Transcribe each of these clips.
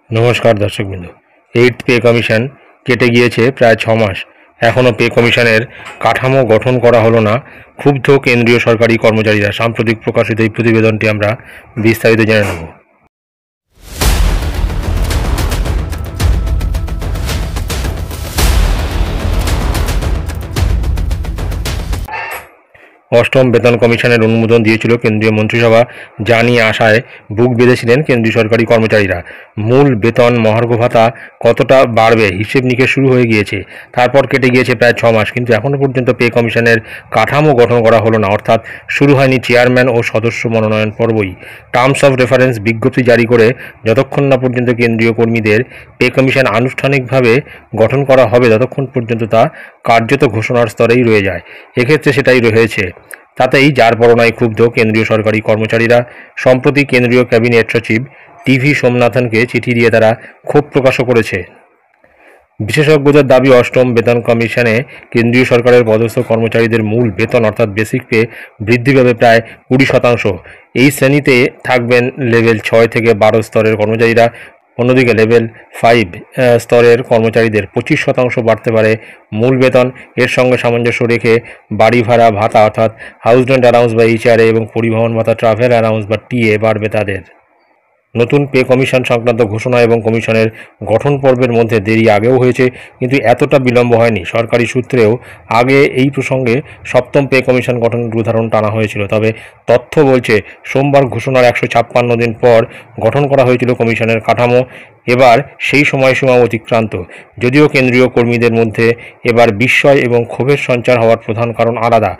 নমস্কার দর্শকবৃন্দ। 8th pay commission কেটে গিয়েছে প্রায় 6 মাস, এখনও পে কমিশনের কাঠামো গঠন করা হলো না। ক্ষুব্ধ কেন্দ্রীয় সরকারি কর্মচারীরা। সাম্প্রতিক প্রকাশিত এই প্রতিবেদনটি আমরা বিস্তারিত জেনে নেব। অষ্টম বেতন কমিশনের অনুমোদন দিয়েছিল কেন্দ্রীয় মন্ত্রিসভা, যা নিয়ে আশায় বুক বেঁধেছিলেন কেন্দ্রীয় সরকারি কর্মচারীরা। মূল বেতন, মহার্ঘ ভাতা কতটা বাড়বে হিসেব নিকেশ শুরু হয়ে গিয়েছে। তারপর কেটে গিয়েছে প্রায় 6 মাস, কিন্তু এখনও পর্যন্ত পে কমিশনের কাঠামো গঠন করা হলো না, অর্থাৎ শুরু হয়নি চেয়ারম্যান ও সদস্য মনোনয়ন পর্বই। টার্মস অফ রেফারেন্স বিজ্ঞপ্তি জারি করে যতক্ষণ না পর্যন্ত কেন্দ্রীয় কর্মীদের পে কমিশন আনুষ্ঠানিকভাবে গঠন করা হবে, ততক্ষণ পর্যন্ত তা কার্যত ঘোষণার স্তরেই রয়ে যায়। এক্ষেত্রে সেটাই রয়েছে। তাতেই যার পরনায় ক্ষুব্ধ কেন্দ্রীয় সরকারি কর্মচারীরা। সম্প্রতি কেন্দ্রীয় ক্যাবিনেট সচিব টিভি সোমনাথনকে চিঠি দিয়ে তারা ক্ষোভ প্রকাশও করেছে। বিশেষজ্ঞদের দাবি, অষ্টম বেতন কমিশনে কেন্দ্রীয় সরকারের পদস্থ কর্মচারীদের মূল বেতন অর্থাৎ বেসিক পে বৃদ্ধি পাবে প্রায় 20%। এই শ্রেণীতে থাকবেন লেভেল 6 থেকে 12 স্তরের কর্মচারীরা। অন্যদিকে লেভেল 5 স্তরের কর্মচারীদের 25% বাড়তে পারে মূল বেতন। এর সঙ্গে সামঞ্জস্য রেখে বাড়ি ভাড়া ভাতা অর্থাৎ হাউস রেন্ট অ্যালাউন্স বা HRA এবং পরিবহন ভাতা ট্রাভেল অ্যালাউন্স বা TA বাড়বে তাদের। নতুন পে কমিশন সংক্রান্ত ঘোষণা এবং কমিশনের গঠন পর্বের মধ্যে দেরি আগেও হয়েছে, কিন্তু এতটা বিলম্ব হয়নি। সরকারি সূত্রেও আগে এই প্রসঙ্গে সপ্তম পে কমিশন গঠনের উদাহরণ টানা হয়েছিল। তবে তথ্য বলছে, সোমবার ঘোষণার 156 দিন পর গঠন করা হয়েছিল কমিশনের কাঠামো। এবার সেই সময়সীমা অতিক্রান্ত। যদিও কেন্দ্রীয় কর্মীদের মধ্যে এবার বিস্ময় এবং ক্ষোভের সঞ্চার হওয়ার প্রধান কারণ আলাদা।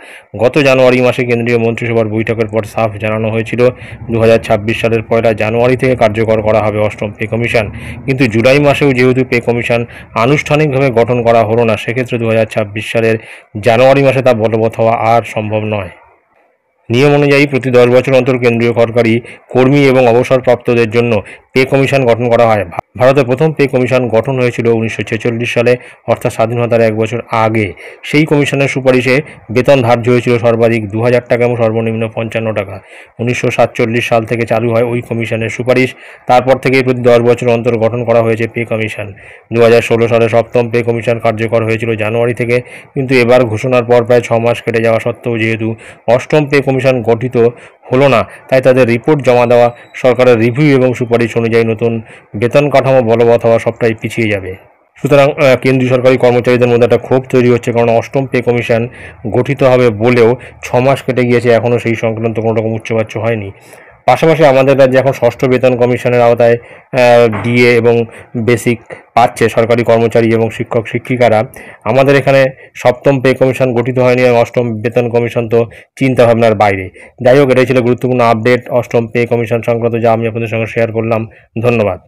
গত জানুয়ারি মাসে কেন্দ্রীয় মন্ত্রিসভার বৈঠকের পর সাফ জানানো হয়েছিল 2026 সালের 1 জানুয়ারি থেকে কার্যকর করা হবে অষ্টম পে কমিশন। কিন্তু জুলাই মাসেও যেহেতু পে কমিশন আনুষ্ঠানিকভাবে গঠন করা হলো না, সেক্ষেত্রে 2026 সালের জানুয়ারি মাসে তা বলবৎ হওয়া আর সম্ভব নয়। নিয়ম অনুযায়ী প্রতি 10 বছর অন্তর কেন্দ্রীয় সরকারি কর্মী এবং অবসরপ্রাপ্তদের জন্য পে কমিশন গঠন করা হয়। ভারতের প্রথম পে কমিশন গঠন হয়েছিল 1946 সালে, অর্থাৎ স্বাধীনতার 1 বছর আগে। সেই কমিশনের সুপারিশে বেতন ধার্য হয়েছিল সর্বাধিক 2000 টাকা এবং সর্বনিম্ন 55 টাকা। 1947 সাল থেকে চালু হয় ওই কমিশনের সুপারিশ। তারপর থেকে প্রতি 10 বছর অন্তর গঠন করা হয়েছে পে কমিশন। 2016 সালে সপ্তম পে কমিশন কার্যকর হয়েছিল জানুয়ারি থেকে, কিন্তু এবার ঘোষণার পর প্রায় 6 মাস কেটে যাওয়া সত্ত্বেও যেহেতু অষ্টম পে কমিশন গঠিত হলো না, তাই তাদের রিপোর্ট জমা দেওয়া, সরকারের রিভিউ এবং সুপারিশ অনুযায়ী নতুন বেতন কাঠামো বলবৎ হওয়া সবটাই পিছিয়ে যাবে। সুতরাং কেন্দ্রীয় সরকারি কর্মচারীদের মধ্যে একটা ক্ষোভ তৈরি হচ্ছে, কারণ অষ্টম পে কমিশন গঠিত হবে বলেও 6 মাস কেটে গিয়েছে, এখনও সেই সংক্রান্ত কোনো রকম উচ্চবাচ্য হয়নি। পাশাপাশি আমাদের রাজ্যে এখন ষষ্ঠ বেতন কমিশনের আওতায় DA এবং বেসিক পাচ্ছে সরকারি কর্মচারী এবং শিক্ষক শিক্ষিকারা। আমাদের এখানে সপ্তম পে কমিশন গঠিত হয়নি এবং অষ্টম বেতন কমিশন তো চিন্তাভাবনার বাইরে। যাই হোক, এটাই ছিল গুরুত্বপূর্ণ আপডেট অষ্টম পে কমিশন সংক্রান্ত, যা আমি আপনাদের সঙ্গে শেয়ার করলাম। ধন্যবাদ।